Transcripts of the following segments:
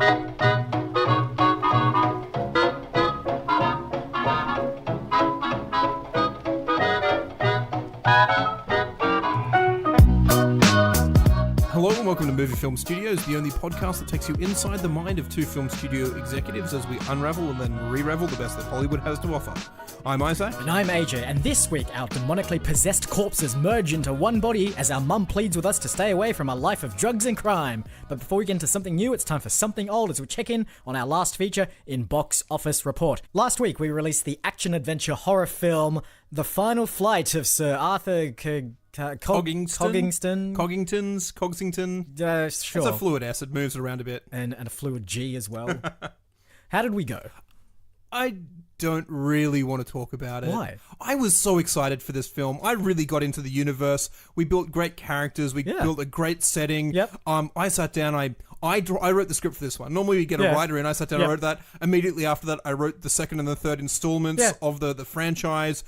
Hello and welcome to Movie Film Studios, the only podcast that takes you inside the mind of two film studio executives as we unravel and then re-ravel the best that Hollywood has to offer. I'm Isaac. And I'm AJ, and this week our demonically possessed corpses merge into one body as our mum pleads with us to stay away from a life of drugs and crime. But before we get into something new, it's time for something old as we check in on our last feature in Box Office Report. Last week we released the action-adventure horror film The Final Flight of Sir Arthur Coggington. Sure. It's a fluid S, it moves around a bit. And a fluid G as well. How did we go? I don't really want to talk about it. Why? I was so excited for this film. I really got into the universe. We built great characters. We built a great setting. Yep. I sat down. I wrote the script for this one. Normally we get a writer in. I sat down and wrote that. Immediately after that, I wrote the second and the third installments of the franchise.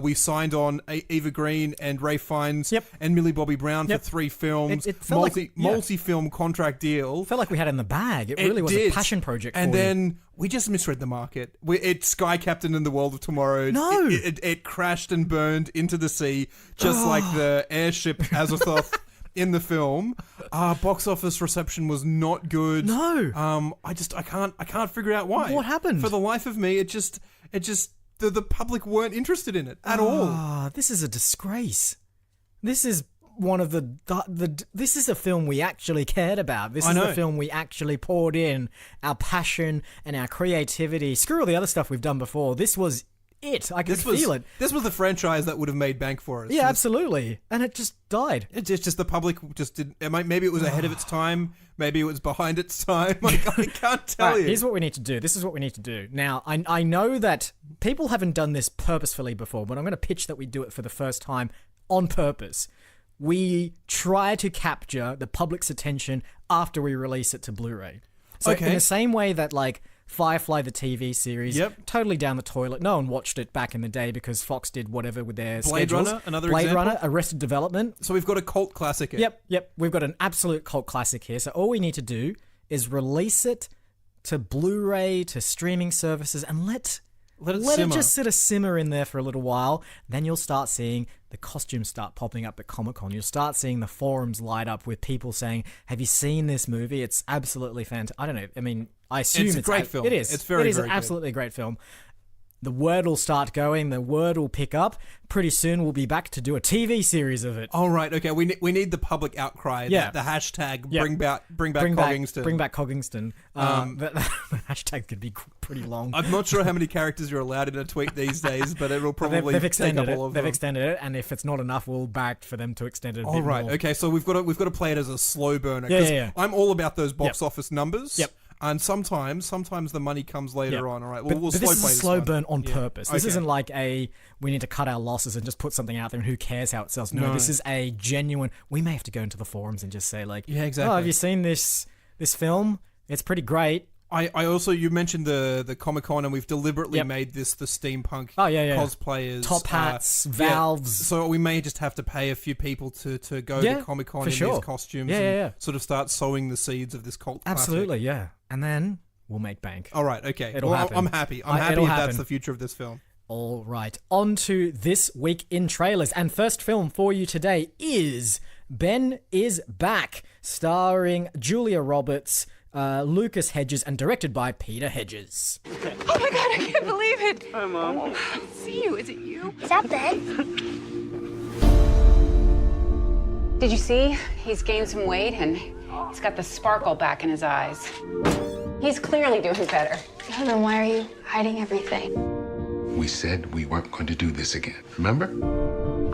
We signed on Eva Green and Ray Fiennes and Millie Bobby Brown for 3 films. It felt multi-film contract deal. Felt like we had it in the bag. It really was a passion project for And you. then we just misread the market. It Sky Captain in the World of Tomorrow. No. It crashed and burned into the sea, just like the airship Azathoth in the film. Box office reception was not good. No. I can't figure out why. What happened? For the life of me, the public weren't interested in it at all. This is a disgrace. This is one of this is a film we actually cared about. This is the film we actually poured in our passion and our creativity. Screw all the other stuff we've done before. This was it. I could feel it. This was the franchise that would have made bank for us. Yeah, absolutely. And it just died. It's just the public just didn't. Maybe it was ahead of its time. Maybe it was behind its time. I can't tell you. Here's what we need to do. This is what we need to do. Now, I know that people haven't done this purposefully before, but I'm going to pitch that we do it for the first time on purpose. We try to capture the public's attention after we release it to Blu-ray. So in the same way that, like, Firefly, the TV series, totally down the toilet. No one watched it back in the day because Fox did whatever with their schedules. Blade Runner, Arrested Development. So we've got a cult classic here. Yep. We've got an absolute cult classic here. So all we need to do is release it to Blu-ray, to streaming services, and let it just sort of simmer in there for a little while. Then you'll start seeing the costumes start popping up at Comic-Con. You'll start seeing the forums light up with people saying, have you seen this movie? It's absolutely fantastic. I don't know. I mean, I assume it's a great film. It is. It's very absolutely a great film. The word will start going. The word will pick up. Pretty soon we'll be back to do a TV series of it. All right. Okay. We need the public outcry. Yeah. The hashtag bring back Coggingston. Bring back Coggingston. The hashtag could be pretty long. I'm not sure how many characters you're allowed in a tweet these days, but it'll probably they've extended take up all of them. They've extended it, and if it's not enough, we'll back for them to extend it a bit all right. more. Okay. So we've got to play it as a slow burner. Yeah. I'm all about those box office numbers. Yep. And sometimes the money comes later on. All right, we'll but slow this play is a this slow one. burn on purpose. This Okay. isn't like we need to cut our losses and just put something out there and who cares how it sells. No, this is a genuine. We may have to go into the forums and just say like, yeah, exactly. Oh, have you seen this film? It's pretty great. I also, you mentioned the Comic-Con, and we've deliberately made this the steampunk cosplayers. Top hats, valves. So we may just have to pay a few people to go to Comic-Con in these costumes and sort of start sowing the seeds of this cult Absolutely, classic. yeah. And then we'll make bank. All right, okay. It'll happen. I'm happy. I'm happy if that's the future of this film. All right, on to this week in trailers. And first film for you today is Ben is Back, starring Julia Roberts, Lucas Hedges, and directed by Peter Hedges. Oh my god, I can't believe it. Hi, Mom. Oh, I see you. Is it you? Is that Ben? Did you see? He's gained some weight and he's got the sparkle back in his eyes. He's clearly doing better. So then why are you hiding everything? We said we weren't going to do this again, remember?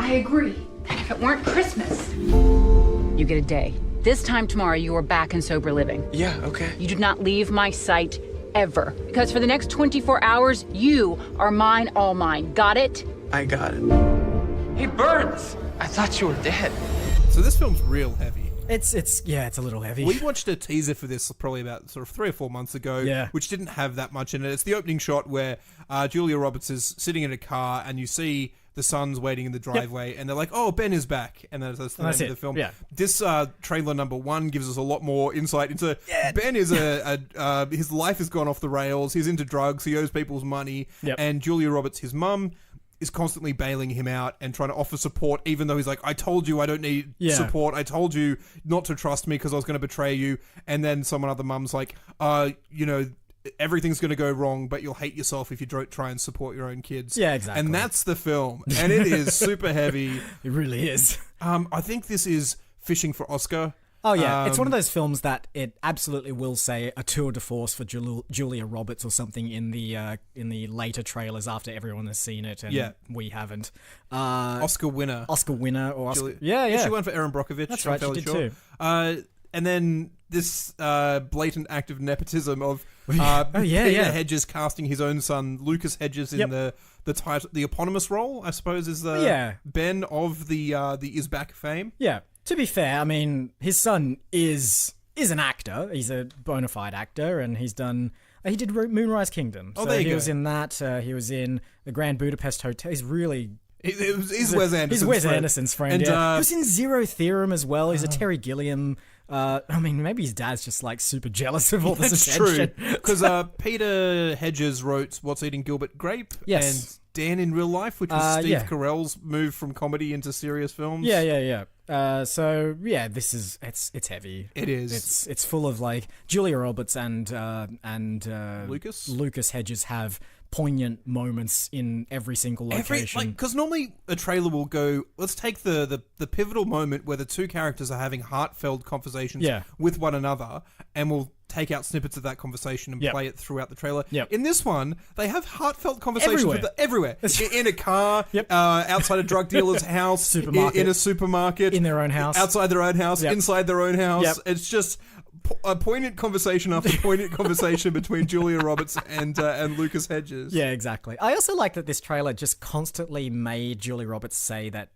I agree. And if it weren't Christmas, you get a day. This time tomorrow, you are back in sober living. Yeah, okay. You do not leave my sight ever. Because for the next 24 hours, you are mine, all mine. Got it? I got it. Hey, Burns! I thought you were dead. So this film's real heavy. It's a little heavy. We watched a teaser for this probably about sort of 3 or 4 months ago, which didn't have that much in it. It's the opening shot where Julia Roberts is sitting in a car and you see the son's waiting in the driveway and they're like, oh, Ben is back. And that's the name of the film. Yeah. This trailer number 1 gives us a lot more insight into Ben is his life has gone off the rails. He's into drugs. He owes people's money. Yep. And Julia Roberts, his mum, is constantly bailing him out and trying to offer support, even though he's like, I told you I don't need support. I told you not to trust me because I was going to betray you. And then other mum's like, everything's going to go wrong, but you'll hate yourself if you don't try and support your own kids. Yeah, exactly. And that's the film. And it is super heavy. It really is. I think this is fishing for Oscar. Oh, yeah. It's one of those films that it absolutely will say a tour de force for Julia Roberts or something in the later trailers after everyone has seen it and we haven't. Oscar winner. Or Oscar. Yeah. She won for Erin Brockovich. That's right, she did too. And then this blatant act of nepotism of Peter Hedges casting his own son Lucas Hedges in the title, the eponymous role, I suppose, is the Ben of the Is Back fame. Yeah. To be fair, I mean, his son is an actor. He's a bona fide actor, and he did Moonrise Kingdom. So there you go. He was in that. He was in the Grand Budapest Hotel. He's really... He's Wes Anderson's He's Wes friend. Anderson's friend, And, he was in Zero Theorem as well. He's a Terry Gilliam... I mean, maybe his dad's just like super jealous of all this attention. True, because Peter Hedges wrote What's Eating Gilbert Grape and Dan in Real Life, which was Steve Carell's move from comedy into serious films. Yeah. So yeah, this is it's heavy. It is. It's full of like Julia Roberts and Lucas Hedges have poignant moments in every single location. Because normally a trailer will go, let's take the pivotal moment where the two characters are having heartfelt conversations with one another, and we'll take out snippets of that conversation and play it throughout the trailer. In this one, they have heartfelt conversations everywhere. In a car, outside a drug dealer's house, supermarket. In a supermarket, in their own house, outside their own house, inside their own house. It's just a poignant conversation after poignant conversation between Julia Roberts and Lucas Hedges. Yeah, exactly. I also like that this trailer just constantly made Julia Roberts say that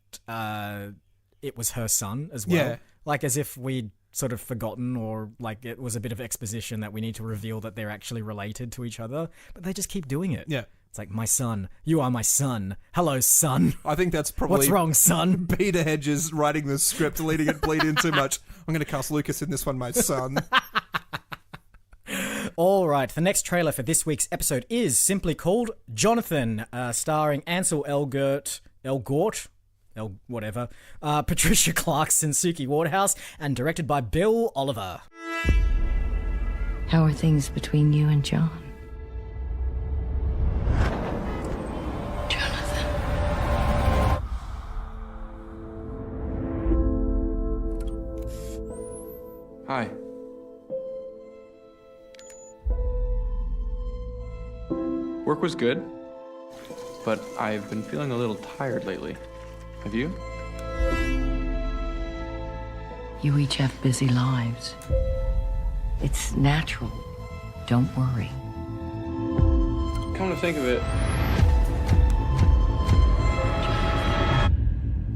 it was her son as well. Yeah. Like as if we'd sort of forgotten, or like it was a bit of exposition that we need to reveal that they're actually related to each other. But they just keep doing it. Yeah. It's like, my son. You are my son. Hello, son. I think that's probably... What's wrong, son? Peter Hedges writing the script, letting it bleed in too much. I'm going to cast Lucas in this one, my son. All right, the next trailer for this week's episode is simply called Jonathan, starring Ansel Elgort, Patricia Clarkson, Suki Waterhouse, and directed by Bill Oliver. How are things between you and John? Hi. Work was good, but I've been feeling a little tired lately. Have you? You each have busy lives. It's natural. Don't worry. Come to think of it,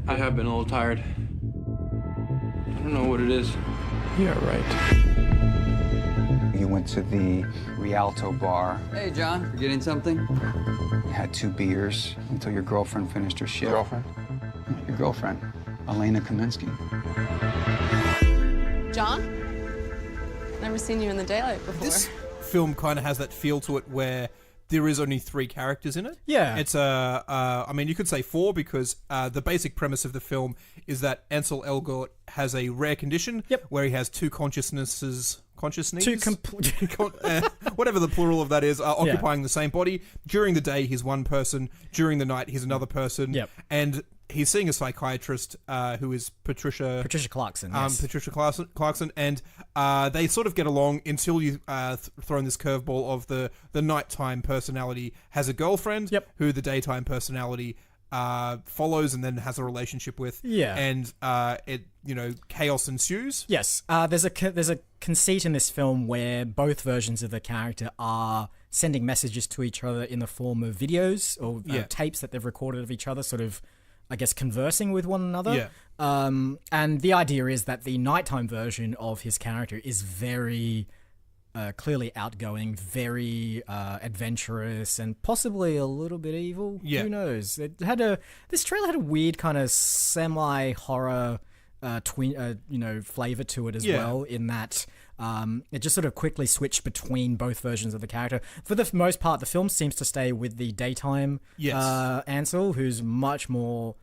I have been a little tired. I don't know what it is. Yeah, right. You went to the Rialto bar. Hey, John, forgetting something? Had 2 beers until your girlfriend finished her shift. Girlfriend? Your girlfriend, Elena Kaminsky. John? Never seen you in the daylight before. This film kind of has that feel to it where there is only 3 characters in it. Yeah. It's I mean, you could say 4 because the basic premise of the film is that Ansel Elgort has a rare condition where he has 2 consciousnesses, whatever the plural of that is, occupying the same body. During the day, he's one person. During the night, he's another person. And he's seeing a psychiatrist who is Patricia Clarkson. Patricia Clarkson, and they sort of get along until you throw in this curveball of the nighttime personality has a girlfriend who the daytime personality follows and then has a relationship with. And chaos ensues. Yes. There's a conceit in this film where both versions of the character are sending messages to each other in the form of videos or tapes that they've recorded of each other, sort of I guess, conversing with one another. Yeah. And the idea is that the nighttime version of his character is very clearly outgoing, very adventurous, and possibly a little bit evil. Yeah. Who knows? This trailer had a weird kind of semi-horror flavor to it as well, in that it just sort of quickly switched between both versions of the character. For the most part, the film seems to stay with the daytime Ansel, who's much more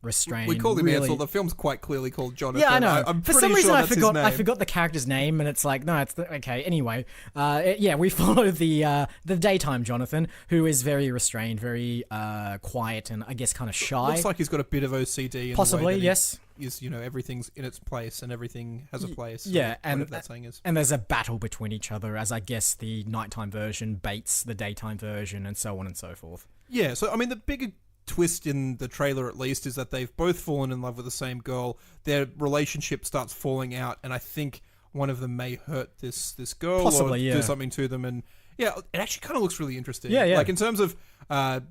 restrained. We call him really. Ansel. The film's quite clearly called Jonathan. Yeah, I know. I'm For pretty some reason, sure I that's his name. forgot the character's name, and it's like, no, it's okay. Anyway, we follow the daytime Jonathan, who is very restrained, very quiet, and I guess kind of shy. Looks like he's got a bit of OCD. In Possibly, the way that yes. Is everything's in its place and everything has a place. Yeah, and whatever that saying is. And there's a battle between each other, as I guess the nighttime version baits the daytime version, and so on and so forth. Yeah, so I mean, the bigger twist in the trailer, at least, is that they've both fallen in love with the same girl. Their relationship starts falling out, and I think one of them may hurt this girl, possibly, or do something to them. And yeah, it actually kind of looks really interesting. Yeah. Like in terms of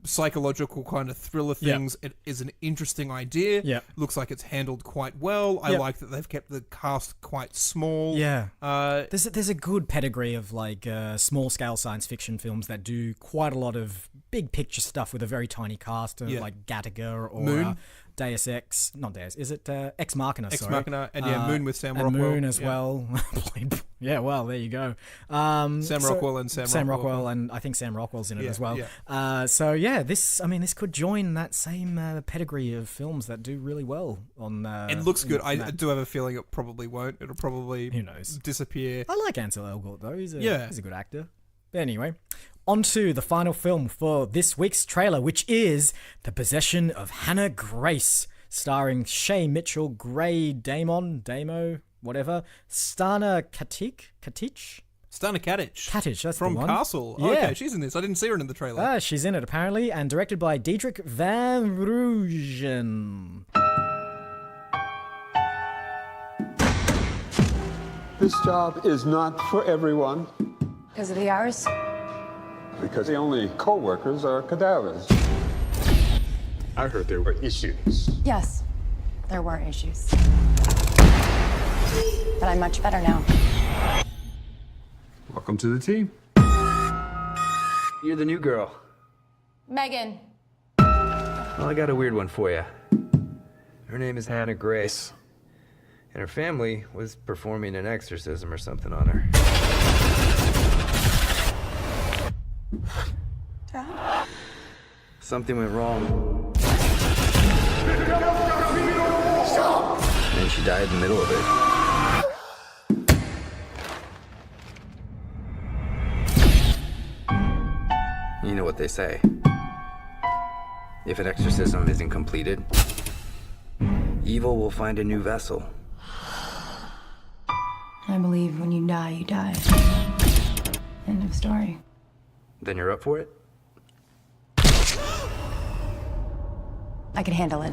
psychological kind of thriller things, it is an interesting idea. Yeah, looks like it's handled quite well. I like that they've kept the cast quite small. Yeah, there's a good pedigree of like small scale science fiction films that do quite a lot of big picture stuff with a very tiny cast, like Gattaca or Moon. Deus Ex, not Deus, is it Ex Machina? Ex sorry. Machina, and Moon with Sam and Rockwell. Moon as well. Yeah, well, there you go. Sam Rockwell, and I think Sam Rockwell's in it as well. Yeah. This could join that same pedigree of films that do really well on. It looks good. I do have a feeling it probably won't. It'll probably who knows disappear. I like Ansel Elgort though. He's a good actor. But anyway, on to the final film for this week's trailer, which is The Possession of Hannah Grace, starring Shay Mitchell, Gray Damo, whatever, Stana Katic? Stana Katic, that's from the one. Castle. Yeah. Okay, she's in this. I didn't see her in the trailer. She's in it apparently, and directed by Diedrich Van Rooyen. This job is not for everyone. Because of the hours? Because the only co-workers are cadavers. I heard there were issues. Yes, there were issues. But I'm much better now. Welcome to the team. You're the new girl. Megan. Well, I got a weird one for you. Her name is Hannah Grace. And her family was performing an exorcism or something on her. Dad? Something went wrong. And then she died in the middle of it. You know what they say. If an exorcism isn't completed, evil will find a new vessel. I believe when you die, you die. End of story. Then you're up for it? I can handle it.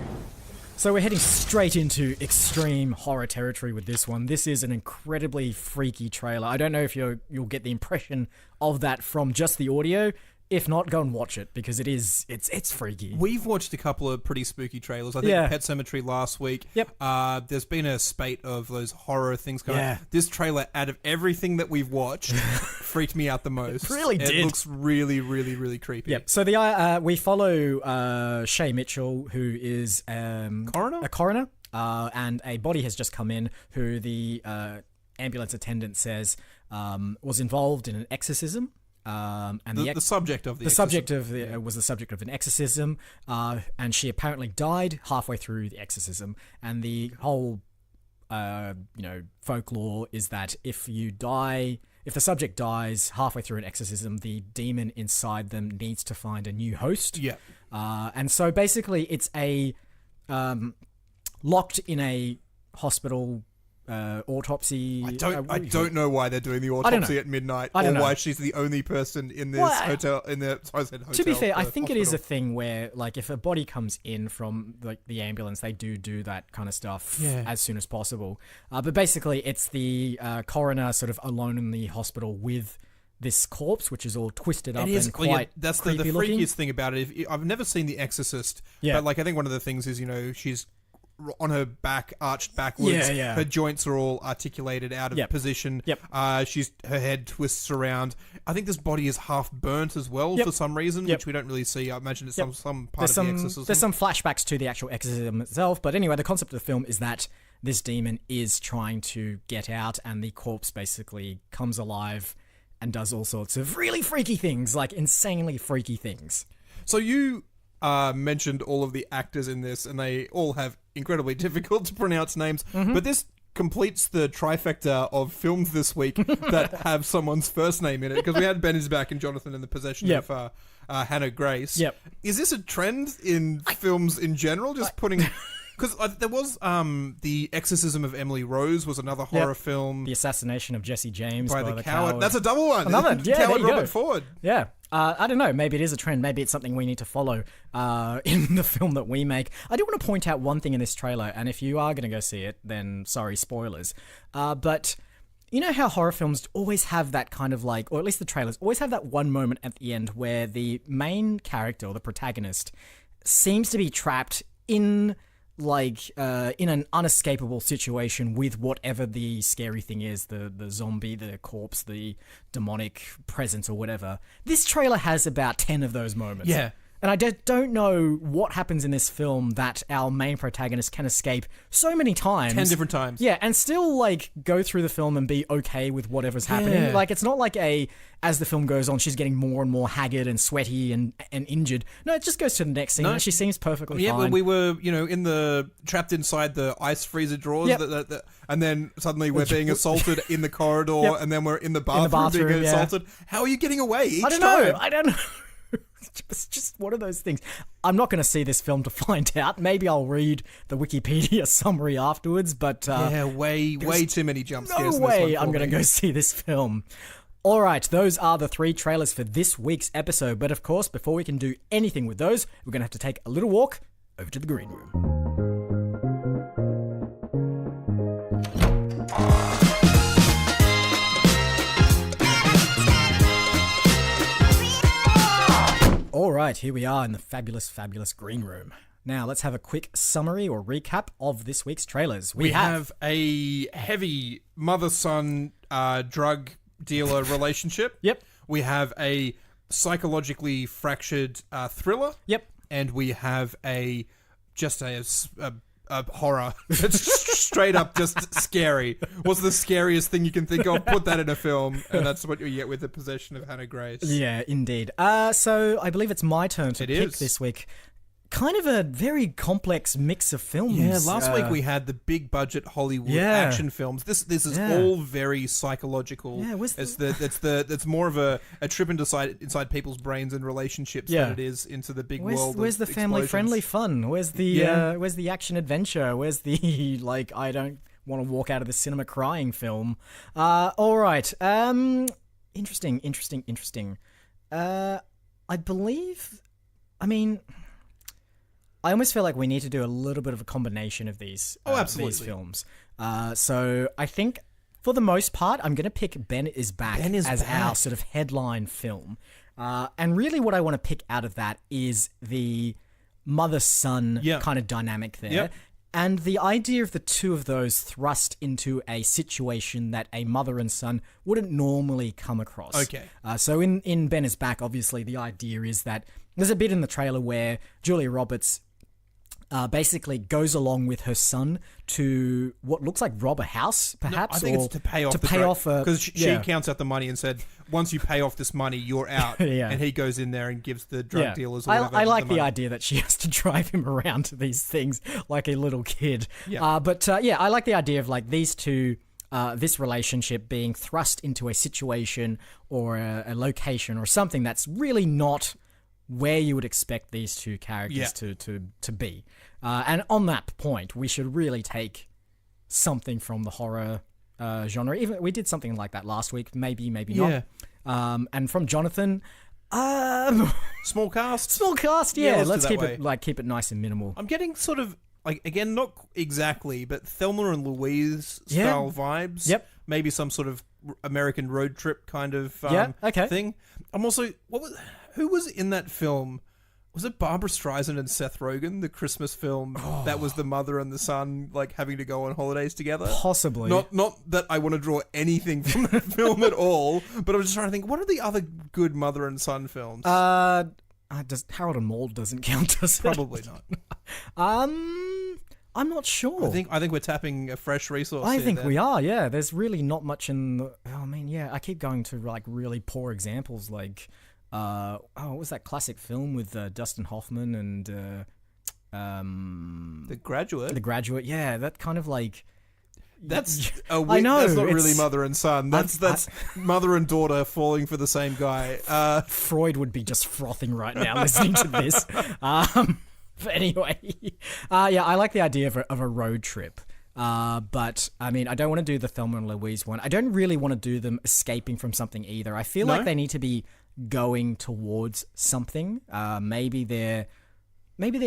So we're heading straight into extreme horror territory with this one. This is an incredibly freaky trailer. I don't know if you'll get the impression of that from just the audio. If not, go and watch it, because it's freaky. We've watched a couple of pretty spooky trailers. I think Pet Sematary last week. Yep. There's been a spate of those horror things going on. Yeah. This trailer, out of everything that we've watched, freaked me out the most. It really did. It looks really, really, really creepy. Yep. So we follow Shay Mitchell, who is a coroner, and a body has just come in who the ambulance attendant says was involved in an exorcism. And the subject of the was the subject of an exorcism, and she apparently died halfway through the exorcism. And the whole, folklore is that if the subject dies halfway through an exorcism, the demon inside them needs to find a new host. Yeah. And so basically, it's a locked in a hospital. Autopsy. I don't know why they're doing the autopsy at midnight, or why she's the only person in this hotel. To be fair, I think it is a thing where, like, if a body comes in from the ambulance, they do that kind of stuff as soon as possible. But basically, it's the coroner sort of alone in the hospital with this corpse, which is all twisted up It is, and quite that's the creepy freakiest looking. thing about it. I've never seen The Exorcist, Yeah. but like I think one of the things is, you know, she's on her back, arched backwards. Yeah. Her joints are all articulated out of position. Yep. Her head twists around. I think this body is half burnt as well for some reason, which we don't really see. I imagine it's some part of the exorcism. There's some flashbacks to the actual exorcism itself, but anyway, the concept of the film is that this demon is trying to get out, and the corpse basically comes alive and does all sorts of really freaky things, like insanely freaky things. So you mentioned all of the actors in this, and they all have incredibly difficult to pronounce names, but this completes the trifecta of films this week that have someone's first name in it, because we had Ben is Back and Jonathan in the Possession of Hannah Grace. Yep. Is this a trend in films in general, just putting... Because there was The Exorcism of Emily Rose was another horror film. The Assassination of Jesse James by the Coward. That's a double one. Another, yeah, Coward there you Robert go. Ford. Yeah. I don't know. Maybe it is a trend. Maybe it's something we need to follow in the film that we make. I do want to point out one thing in this trailer, and if you are going to go see it, then sorry, spoilers. But you know how horror films always have that kind of like, or at least the trailers, always have that one moment at the end where the main character or the protagonist seems to be trapped in in an unescapable situation with whatever the scary thing is, the zombie, the corpse, the demonic presence or whatever. This trailer has about 10 of those moments. Yeah. And I don't know what happens in this film that our main protagonist can escape so many times. 10 different times. Yeah, and still, like, go through the film and be okay with whatever's happening. Yeah. Like, it's not like as the film goes on, she's getting more and more haggard and sweaty and injured. No, it just goes to the next scene and she seems perfectly fine. Yeah, but we were, you know, trapped inside the ice freezer drawers, and then suddenly we're being assaulted in the corridor, and then we're in the bathroom being assaulted. How are you getting away each time? I don't know. It's just one of those things. I'm not going to see this film to find out. Maybe I'll read the Wikipedia summary afterwards, but... way too many jump scares. No way I'm going to go see this film. All right, those are the 3 trailers for this week's episode. But of course, before we can do anything with those, we're going to have to take a little walk over to the green room. All right, here we are in the fabulous, fabulous green room. Now, let's have a quick summary or recap of this week's trailers. We have a heavy mother-son drug dealer relationship. Yep. We have a psychologically fractured thriller. Yep. And we have a horror. It's straight up just scary. What's the scariest thing you can think of? Put that in a film, and that's what you get with The Possession of Hannah Grace. Yeah, indeed. So I believe it's my turn to pick this week. Kind of a very complex mix of films. Yeah, last week we had the big budget Hollywood action films. This is all very psychological. Yeah, it's more of a trip inside people's brains and relationships than it is into the big world. Where's the family friendly fun? Where's the action adventure? Where's the I don't want to walk out of the cinema crying film? All right. Interesting. I believe. I almost feel like we need to do a little bit of a combination of these films. So I think, for the most part, I'm going to pick Ben is Back as our sort of headline film. And really what I want to pick out of that is the mother-son kind of dynamic there. Yep. And the idea of the two of those thrust into a situation that a mother and son wouldn't normally come across. Okay. So in Ben is Back, obviously, the idea is that there's a bit in the trailer where Julia Roberts basically goes along with her son to what looks like rob a house, perhaps. No, I think it's to pay off because she counts out the money and said, once you pay off this money, you're out. And he goes in there and gives the drug dealers. I like the idea that she has to drive him around to these things like a little kid. Yeah. I like the idea of like these two. This relationship being thrust into a situation or a location or something that's really not where you would expect these two characters to be. And on that point, we should really take something from the horror genre. Even we did something like that last week, maybe not. And from Jonathan, small cast, let's keep it nice and minimal. I'm getting sort of again, not exactly, but Thelma and Louise style vibes. Yep. Maybe some sort of American road trip kind of thing. I'm also who was in that film? Was it Barbara Streisand and Seth Rogen, the Christmas film that was the mother and the son like having to go on holidays together? Possibly. Not that I want to draw anything from that film at all, but I was just trying to think, what are the other good mother and son films? Does Harold and Maude doesn't count, does it? Probably not. I'm not sure. I think we're tapping a fresh resource. I think we are. Yeah, there's really not much in the. I mean, yeah, I keep going to like really poor examples, like what was that classic film with Dustin Hoffman and The Graduate? The Graduate, yeah, that kind of like. That's I know. That's not really mother and son. That's mother and daughter falling for the same guy. Freud would be just frothing right now listening to this. But anyway, yeah, I like the idea of a road trip. But I mean, I don't want to do the Thelma and Louise one. I don't really want to do them escaping from something either. I feel like they need to be going towards something. Maybe they're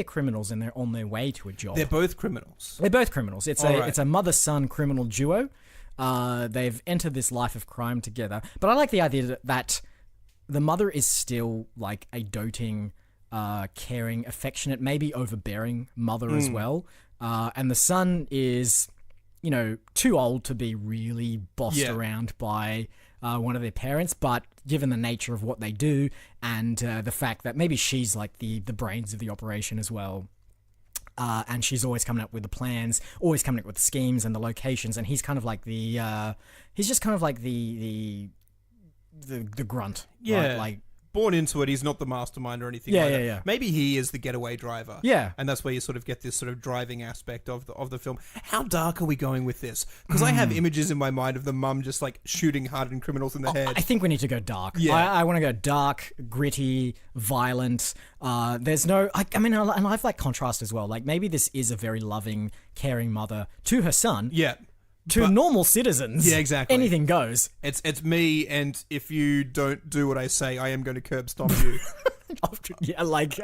criminals and they're on their way to a job. They're both criminals. It's a mother-son criminal duo. They've entered this life of crime together. But I like the idea that the mother is still like a doting, caring, affectionate, maybe overbearing mother as well. And the son is, too old to be really bossed around by one of their parents, but given the nature of what they do and the fact that maybe she's like the brains of the operation as well, and she's always coming up with the plans, always coming up with the schemes and the locations, and he's kind of like the grunt, right? Like born into it, he's not the mastermind or anything like that. Maybe he is the getaway driver. Yeah. And that's where you sort of get this sort of driving aspect of the film. How dark are we going with this? Because I have images in my mind of the mum just like shooting hardened criminals in the head. I think we need to go dark. Yeah. I want to go dark, gritty, violent. There's no... I mean, and I like contrast as well. Like maybe this is a very loving, caring mother to her son. Yeah. To normal citizens, yeah, exactly. Anything goes. It's me, and if you don't do what I say, I am going to curb stomp you. Yeah, like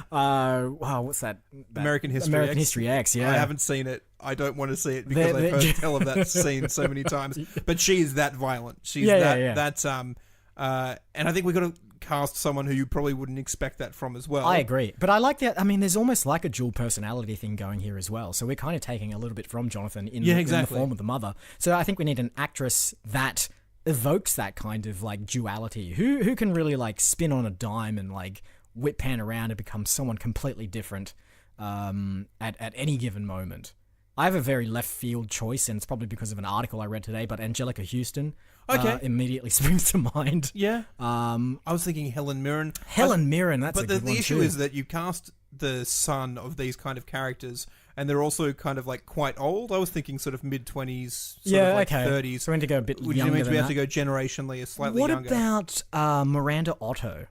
what's that? American History X. Yeah, I haven't seen it. I don't want to see it because I've heard tell of that scene so many times. But she is that violent. She's that's and I think we've got to cast someone who you probably wouldn't expect that from as well. I agree. But I like that. I mean, there's almost like a dual personality thing going here as well. So we're kind of taking a little bit from Jonathan in the form of the mother. So I think we need an actress that evokes that kind of like duality. Who can really like spin on a dime and like whip pan around and become someone completely different at any given moment. I have a very left field choice, and it's probably because of an article I read today, but Angelica Houston immediately springs to mind. Yeah. I was thinking Helen Mirren. Helen Mirren, that's a good one too. But the issue is that you cast the son of these kind of characters, and they're also kind of like quite old. I was thinking sort of mid-20s, sort of like 30s. So we need to go a bit younger than that. We have to go generationally, slightly younger. What about Miranda Otto?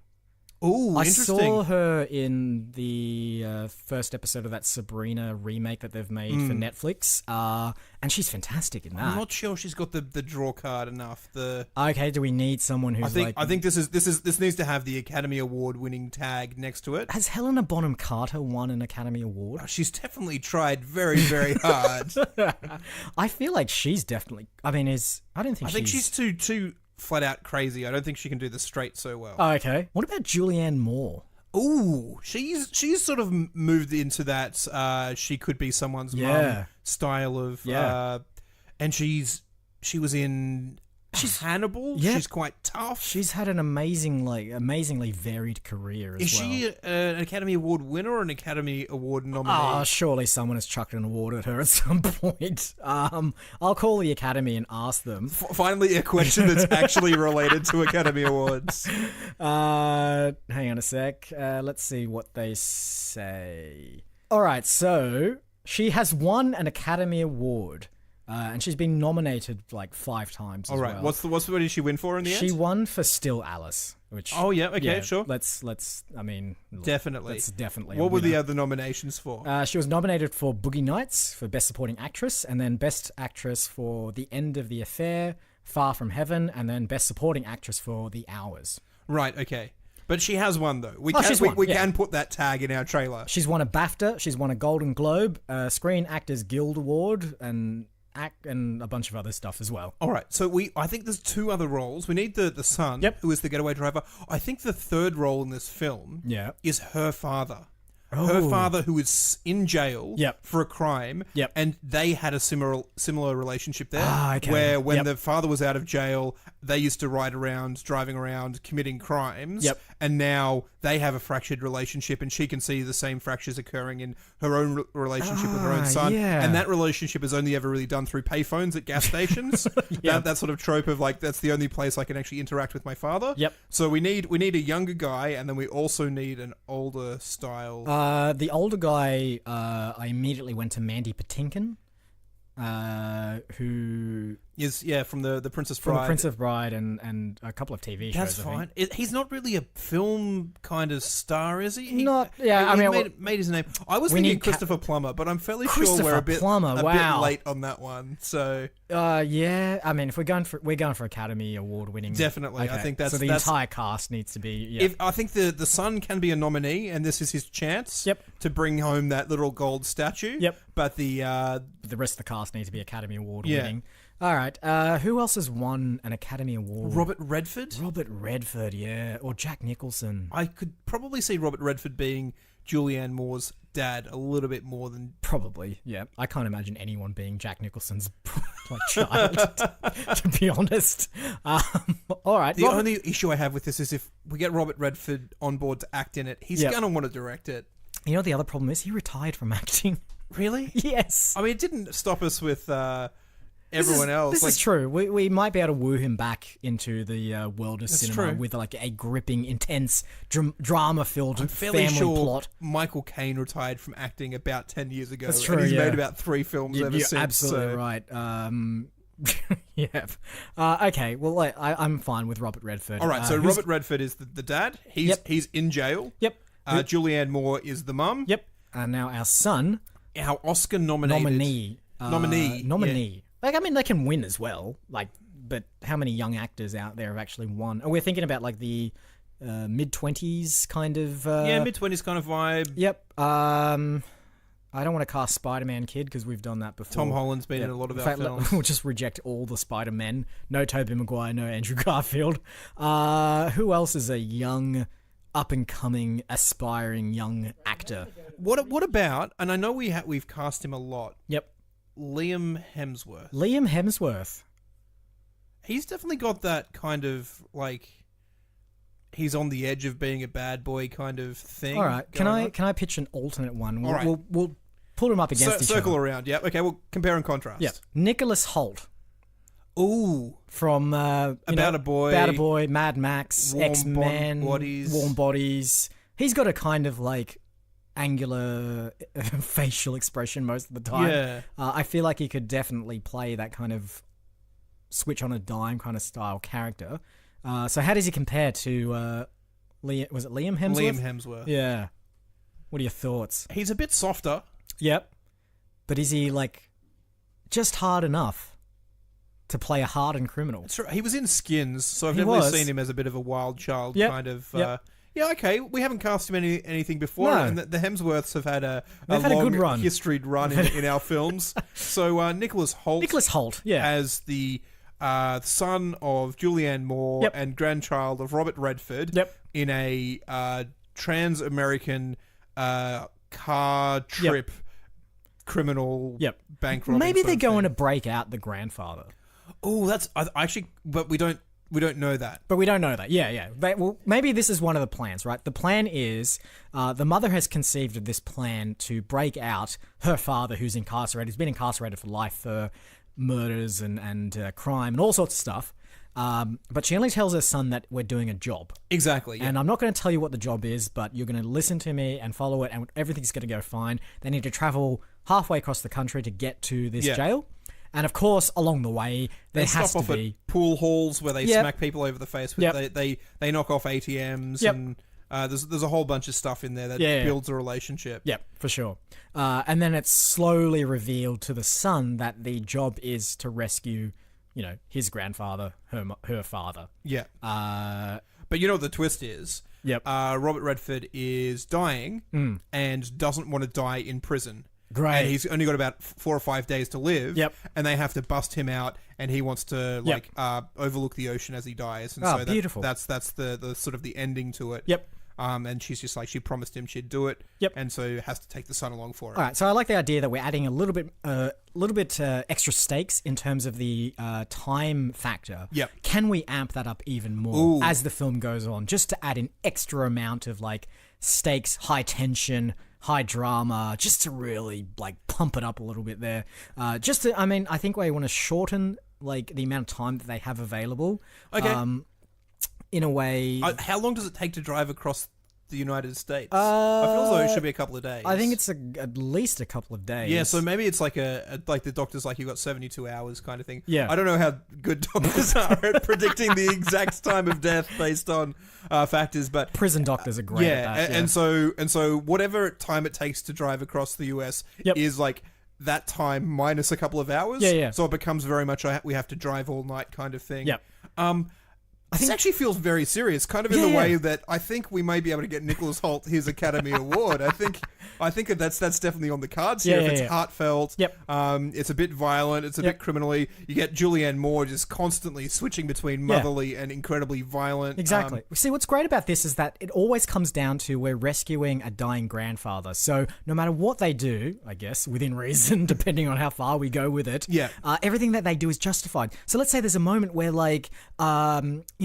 Oh, interesting. I saw her in the first episode of that Sabrina remake that they've made for Netflix, and she's fantastic in that. I'm not sure she's got the draw card enough. Okay, do we need someone who's I think this needs to have the Academy Award winning tag next to it. Has Helena Bonham Carter won an Academy Award? Oh, she's definitely tried very, very hard. I feel like she's definitely. I think she's too flat out crazy. I don't think she can do the straight so well. Oh, okay. What about Julianne Moore? Ooh, she's sort of moved into that she could be someone's mum style of and she was in Hannibal. Yeah. She's quite tough. She's had an amazingly varied career as well. Is she an Academy Award winner or an Academy Award nominee? Oh, surely someone has chucked an award at her at some point. I'll call the Academy and ask them. Finally, a question that's actually related to Academy Awards. Hang on a sec. Let's see what they say. All right, so she has won an Academy Award. And she's been nominated like 5 times. All right. Well. What did she win for in the end? She won for Still Alice. Which sure. Let's. I mean, definitely. That's definitely. What were the other nominations for? She was nominated for Boogie Nights for Best Supporting Actress, and then Best Actress for The End of the Affair, Far From Heaven, and then Best Supporting Actress for The Hours. Right. Okay. But she has won, though. We can put that tag in our trailer. She's won a BAFTA. She's won a Golden Globe, Screen Actors Guild Award, and and a bunch of other stuff as well. All right, so I think there's two other roles. We need the son, who is the getaway driver. I think the third role in this film is her father. Her father, who is in jail for a crime, and they had a similar relationship there, where when the father was out of jail, they used to ride around, driving around, committing crimes, and now they have a fractured relationship, and she can see the same fractures occurring in her own relationship with her own son, and that relationship is only ever really done through payphones at gas stations. That sort of trope of like, that's the only place I can actually interact with my father. So we need a younger guy, and then we also need an older style. The older guy, I immediately went to Mandy Patinkin, who is from the Princess Bride. From the Princess Bride and a couple of TV shows. That's fine. He's not really a film kind of star, is he? He made his name. I was thinking Christopher Plummer, but I'm fairly sure we're a bit late on that one. So I mean, if we're going for Academy Award winning, definitely. Okay. I think that's so the entire cast needs to be. I think the son can be a nominee, and this is his chance. To bring home that little gold statue. But the rest of the cast needs to be Academy Award winning. All right. Who else has won an Academy Award? Robert Redford? Robert Redford, yeah. Or Jack Nicholson. I could probably see Robert Redford being Julianne Moore's dad a little bit more than... Probably, yeah. I can't imagine anyone being Jack Nicholson's child, to be honest. All right. The only issue I have with this is if we get Robert Redford on board to act in it, he's going to want to direct it. You know what the other problem is? He retired from acting. Really? Yes. I mean, it didn't stop us with... everyone else. This is true. We might be able to woo him back into the world of cinema with like a gripping, intense, drama-filled family plot. Michael Caine retired from acting about 10 years ago. That's true. And he's made about 3 films ever since. You're absolutely right. Okay. Well, I'm fine with Robert Redford. All right. So Robert Redford is the dad. He's in jail. Julianne Moore is the mum. Now our son, our Oscar nominee. Like, I mean, they can win as well. Like, but how many young actors out there have actually won? We're thinking about like the mid-20s kind of. Mid-20s kind of vibe. I don't want to cast Spider-Man kid because we've done that before. Tom Holland's been in a lot of our films. We'll just reject all the Spider-Men. No Tobey Maguire, no Andrew Garfield. Who else is a young, up-and-coming, aspiring young actor? What about? And I know we've cast him a lot. Liam Hemsworth. Liam Hemsworth. He's definitely got that kind of like he's on the edge of being a bad boy kind of thing. All right, can I pitch an alternate one? We'll put them up against each other. Circle around. Yeah. Okay. We'll compare and contrast. Yeah. Nicholas Hoult. Ooh. From About a Boy, Mad Max, X-Men, Warm Bodies. He's got a kind of like angular facial expression most of the time. I feel like he could definitely play that kind of switch on a dime kind of style character. So how does he compare to was it Liam Hemsworth? Liam Hemsworth. Yeah. What are your thoughts? He's a bit softer. Yep. But is he like just hard enough to play a hardened criminal? That's right. He was in Skins, so I've definitely seen him as a bit of a wild child kind of yeah, okay. We haven't cast him anything before, and the Hemsworths have had a long good run. Historied run in our films. So Nicholas Hoult, as the son of Julianne Moore and grandchild of Robert Redford, in a trans-American car trip criminal bank robbing. Maybe they're going to break out the grandfather. Oh, that's actually, but we don't know that. But we don't know that. Yeah. Well, maybe this is one of the plans, right? The plan is the mother has conceived of this plan to break out her father, who's incarcerated. He's been incarcerated for life for murders and crime and all sorts of stuff. But she only tells her son that we're doing a job. Exactly. Yeah. And I'm not going to tell you what the job is, but you're going to listen to me and follow it, and everything's going to go fine. They need to travel halfway across the country to get to this jail. And of course, along the way, there has to be... They stop off at pool halls where they smack people over the face with... They knock off ATMs and there's a whole bunch of stuff in there that builds a relationship. Yeah, for sure. And then it's slowly revealed to the son that the job is to rescue, his grandfather, her father. Yeah. But you know what the twist is? Yep. Robert Redford is dying and doesn't want to die in prison. Great. And he's only got about 4 or 5 days to live. Yep. And they have to bust him out, and he wants to overlook the ocean as he dies. And so beautiful. That's the sort of the ending to it. Yep. And she's just like, she promised him she'd do it. Yep. And so has to take the son along for it. All right, so I like the idea that we're adding a little bit extra stakes in terms of the time factor. Yep. Can we amp that up even more as the film goes on, just to add an extra amount of like stakes, high tension, high drama, just to really like pump it up a little bit there. I think we want to shorten like the amount of time that they have available. Okay. In a way, how long does it take to drive across the United States? I feel as though it should be a couple of days. I think it's at least a couple of days. Yeah, so maybe it's like like the doctor's like, you've got 72 hours kind of thing. Yeah. I don't know how good doctors are at predicting the exact time of death based on factors, but prison doctors are great at that. And so whatever time it takes to drive across the US is like that time minus a couple of hours. Yeah. So it becomes very much we have to drive all night kind of thing. Yep. This actually feels very serious, kind of in the way that I think we may be able to get Nicholas Hoult his Academy Award. I think that's definitely on the cards here. If it's heartfelt, it's a bit violent, it's a bit criminally. You get Julianne Moore just constantly switching between motherly and incredibly violent. Exactly. See, what's great about this is that it always comes down to we're rescuing a dying grandfather. So no matter what they do, I guess, within reason, depending on how far we go with it, everything that they do is justified. So let's say there's a moment where like,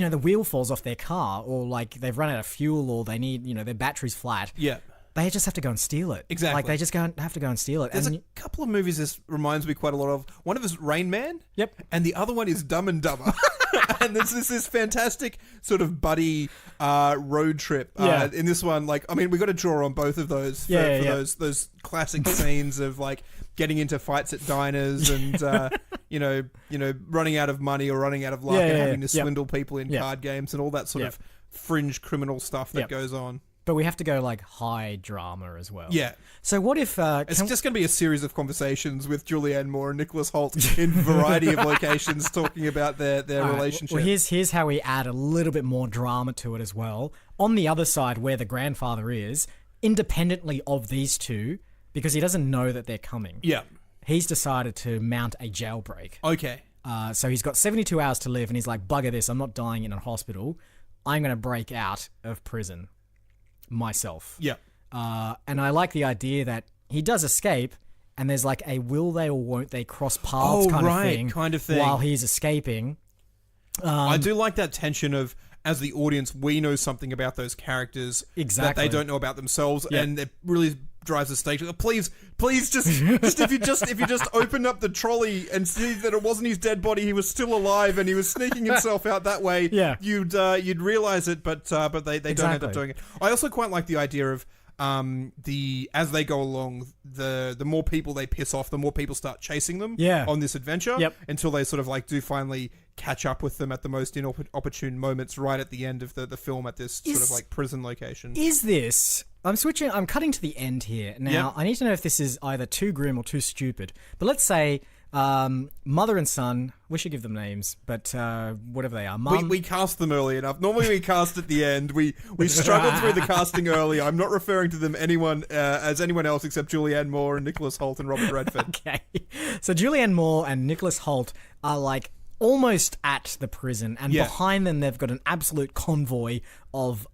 the wheel falls off their car, or like they've run out of fuel, or they need, their battery's flat. Yeah. They just have to go and steal it. Exactly. Like, they just have to go and steal it. There's a couple of movies this reminds me quite a lot of. One of them is Rain Man. Yep. And the other one is Dumb and Dumber. And there's this fantastic sort of buddy road trip. In this one, like, I mean, we got to draw on both of those for those classic scenes of like getting into fights at diners and running out of money or running out of luck and having to swindle people in card games and all that sort of fringe criminal stuff that goes on. But we have to go like high drama as well. Yeah. So what if it's just going to be a series of conversations with Julianne Moore and Nicholas Hoult in a variety of locations talking about their relationship. Well, here's how we add a little bit more drama to it as well. On the other side, where the grandfather is, independently of these two, because he doesn't know that they're coming. Yeah. He's decided to mount a jailbreak. Okay. So he's got 72 hours to live, and he's like, bugger this, I'm not dying in a hospital. I'm going to break out of prison myself. Yeah. And I like the idea that he does escape, and there's like a will they or won't they cross paths kind of thing while he's escaping. I do like that tension of, as the audience, we know something about those characters that they don't know about themselves, and it really drives the stage. Please, just if you just open up the trolley and see that it wasn't his dead body, he was still alive and he was sneaking himself out that way. Yeah. You'd realize it, but they don't end up doing it. I also quite like the idea of as they go along, the more people they piss off, the more people start chasing them on this adventure until they sort of like do finally catch up with them at the most inopportune moments right at the end of the film at this sort of like prison location. Is this... I'm cutting to the end here. Now, I need to know if this is either too grim or too stupid. But let's say mother and son, we should give them names, but whatever they are. We cast them early enough. Normally we cast at the end. We struggled through the casting early. I'm not referring to them as anyone else except Julianne Moore and Nicholas Hoult and Robert Redford. Okay. So Julianne Moore and Nicholas Hoult are like almost at the prison, and behind them they've got an absolute convoy of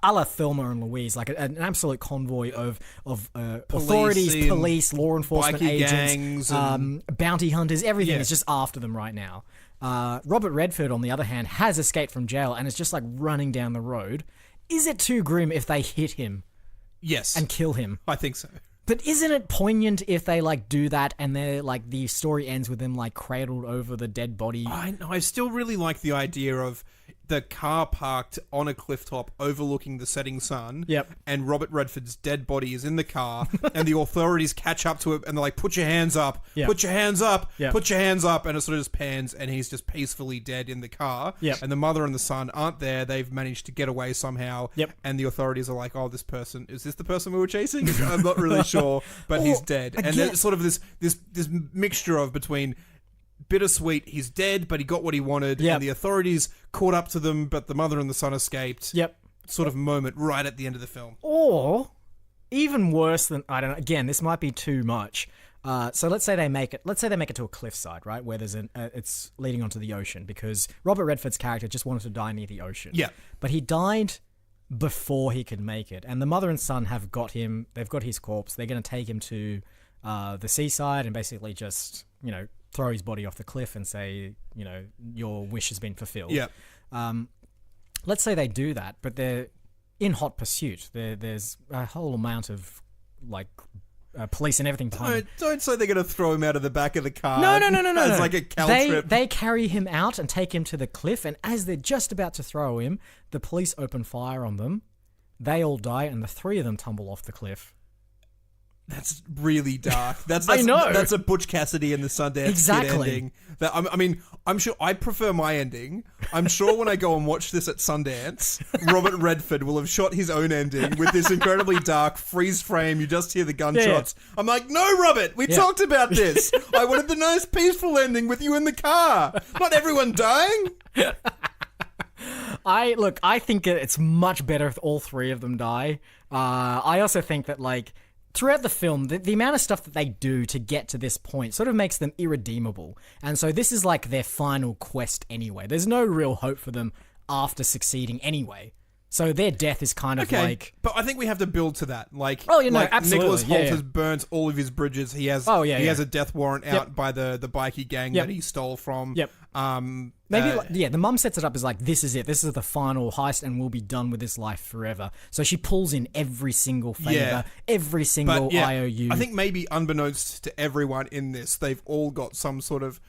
a la Thelma and Louise, like an absolute convoy of authorities, police, law enforcement agents, bounty hunters, everything is just after them right now. Robert Redford, on the other hand, has escaped from jail and is just like running down the road. Is it too grim if they hit him? Yes. And kill him? I think so. But isn't it poignant if they like do that and they're like the story ends with them like cradled over the dead body? I know. I still really like the idea of the car parked on a cliff top overlooking the setting sun. Yep. And Robert Redford's dead body is in the car, and the authorities catch up to it, and they're like, "Put your hands up! Put your hands up! Put your hands up!" And it sort of just pans, and he's just peacefully dead in the car. Yep. And the mother and the son aren't there; they've managed to get away somehow. Yep. And the authorities are like, "Oh, is this the person we were chasing?" I'm not really sure, but he's dead. And there's sort of this mixture of between bittersweet, he's dead, but he got what he wanted, and the authorities caught up to them, but the mother and the son escaped. Yep. Sort of moment right at the end of the film. Or even worse than, I don't know, again, this might be too much. So let's say they make it to a cliffside, right, where there's it's leading onto the ocean, because Robert Redford's character just wanted to die near the ocean. Yeah. But he died before he could make it, and the mother and son have got him. They've got his corpse. They're going to take him to the seaside and basically just, throw his body off the cliff and say, your wish has been fulfilled. Yeah. Let's say they do that, but they're in hot pursuit. There's a whole amount of police and everything. Don't say they're going to throw him out of the back of the car. No. As like a caltrip. They carry him out and take him to the cliff, and as they're just about to throw him, the police open fire on them. They all die, and the three of them tumble off the cliff. That's really dark. I know. That's a Butch Cassidy and the Sundance Kid ending. I'm sure I prefer my ending. I'm sure when I go and watch this at Sundance, Robert Redford will have shot his own ending with this incredibly dark freeze frame. You just hear the gunshots. Yeah. I'm like, no, Robert, we talked about this. I wanted the nice peaceful ending with you in the car. Not everyone dying. I think it's much better if all three of them die. I also think that, throughout the film, the amount of stuff that they do to get to this point sort of makes them irredeemable. And so this is their final quest anyway. There's no real hope for them after succeeding anyway. So their death is kind of But I think we have to build to that. Absolutely. Nicholas Hoult has burnt all of his bridges. He has has a death warrant out by the bikie gang that he stole from. Yep. The mum sets it up as this is it. This is the final heist, and we'll be done with this life forever. So she pulls in every single favor, every single IOU. I think maybe unbeknownst to everyone in this, they've all got some sort of,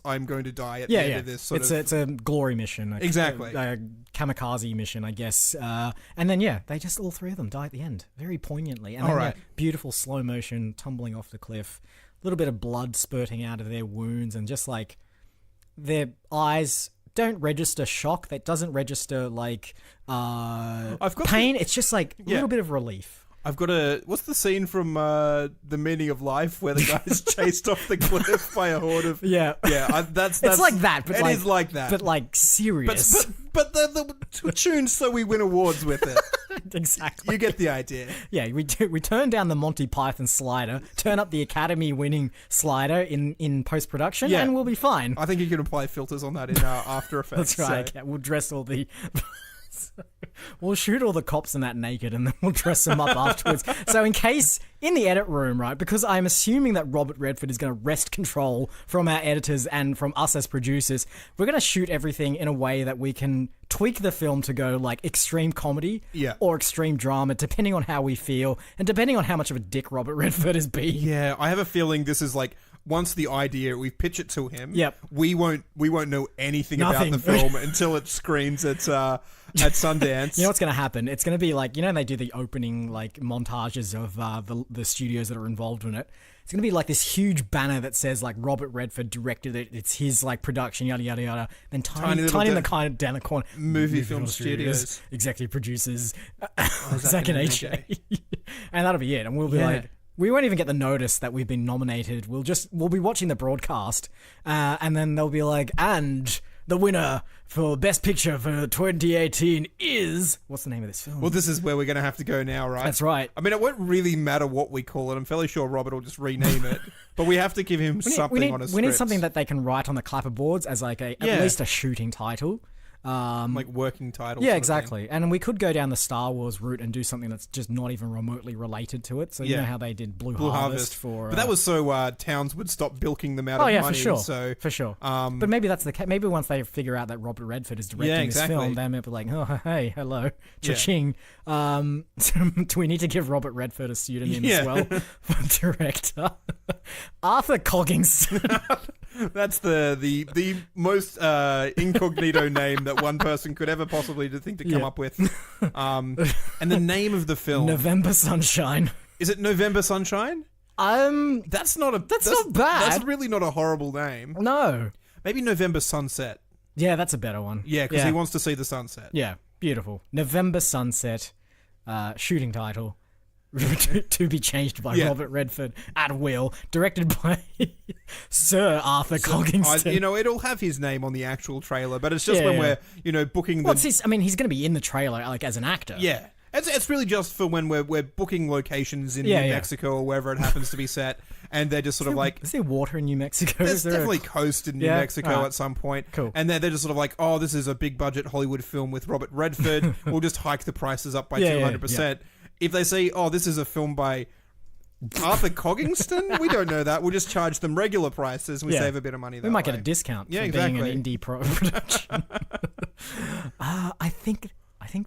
I'm going to die at the end of this. It's a glory mission. Exactly. A kamikaze mission, I guess. And then, they just, all three of them die at the end. Very poignantly. And then, beautiful slow motion tumbling off the cliff. A little bit of blood spurting out of their wounds, and just their eyes don't register shock. That doesn't register pain. It's just a little bit of relief. I've got what's the scene from The Meaning of Life where the guy's chased off the cliff by a horde of... That's it's like that, but it is like that. But serious. But the tuned so we win awards with it. Exactly. You get the idea. Yeah, we turn down the Monty Python slider, turn up the Academy-winning slider in post-production, and we'll be fine. I think you can apply filters on that in After Effects. That's right. So. We'll dress all the... We'll shoot all the cops in that naked, and then we'll dress them up afterwards. So in the edit room, right, because I'm assuming that Robert Redford is going to wrest control from our editors and from us as producers, we're going to shoot everything in a way that we can tweak the film to go extreme comedy or extreme drama, depending on how we feel and depending on how much of a dick Robert Redford has been. Yeah, I have a feeling this is once the idea, we pitch it to him, we won't know anything about the film until it screens at Sundance. You know what's going to happen? It's going to be they do the opening montages of the studios that are involved in it. It's going to be this huge banner that says Robert Redford directed it. It's his production, yada yada yada. Then tiny in the kind of down the corner, movie film studios, executive producers, Zach and AJ, and that'll be it. And we'll be we won't even get the notice that we've been nominated. We'll be watching the broadcast, and then they'll be and the winner for Best Picture for 2018 is... What's the name of this film? Well, this is where we're going to have to go now, right? That's right. I mean, it won't really matter what we call it. I'm fairly sure Robert will just rename it. But we have to give him something on a script. We need something that they can write on the clapperboards as at least a shooting title. Working title. Yeah, exactly. And we could go down the Star Wars route and do something that's just not even remotely related to it. So you know how they did Blue Harvest for... But that was so Towns would stop bilking them out of money. For sure. So, for sure. But maybe that's the case. Maybe once they figure out that Robert Redford is directing this film, they might be oh, hey, hello, cha-ching. Do we need to give Robert Redford a pseudonym as well for director? Arthur Coggington. That's the most incognito name that one person could ever possibly think to come up with. And the name of the film, November Sunshine. Is it November Sunshine? That's not bad. That's really not a horrible name. No. Maybe November Sunset. Yeah, that's a better one. Yeah, because he wants to see the sunset. Yeah, beautiful. November Sunset, shooting title. to be changed by Robert Redford at will, directed by Sir Arthur Coggington. It'll have his name on the actual trailer, but it's just when we're, booking the... He's going to be in the trailer, as an actor. Yeah. It's really just for when we're booking locations in New Mexico or wherever it happens to be set, and they're just sort of like... Is there water in New Mexico? There's definitely coast in New Mexico at some point. Cool. And they're just sort of like, oh, this is a big budget Hollywood film with Robert Redford. We'll just hike the prices up by 200%. If they say, oh, this is a film by Arthur Coggingston, we don't know that. We'll just charge them regular prices. We save a bit of money that We might way. get a discount for exactly. being an indie production. I think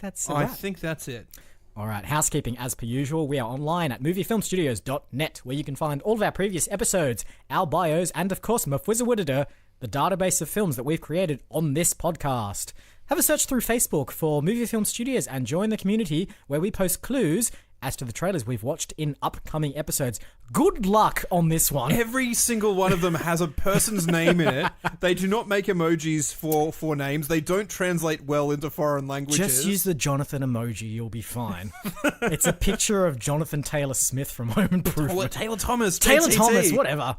that's I think that's it. All right, housekeeping as per usual. We are online at moviefilmstudios.net, where you can find all of our previous episodes, our bios, and of course, Mfwizawidada, the database of films that we've created on this podcast. Have a search through Facebook for Movie Film Studios and join the community where we post clues as to the trailers we've watched in upcoming episodes. Good luck on this one. Every single one of them has a person's name in it. They do not make emojis for names. They don't translate well into foreign languages. Just use the Jonathan emoji, you'll be fine. It's a picture of Jonathan Taylor Smith from Home Improvement. Taylor Thomas. Taylor JTT. Thomas, whatever.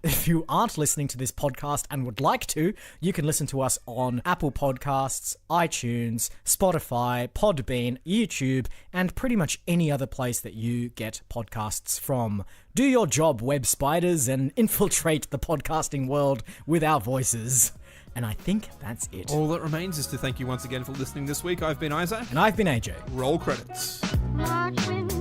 If you aren't listening to this podcast and would like to, you can listen to us on Apple Podcasts, iTunes, Spotify, Podbean, YouTube, and pretty much any other place that you get podcasts from. Do your job, web spiders, and infiltrate the podcasting world with our voices. And I think that's it. All that remains is to thank you once again for listening this week. I've been Isaac. And I've been AJ. Roll credits. Watch when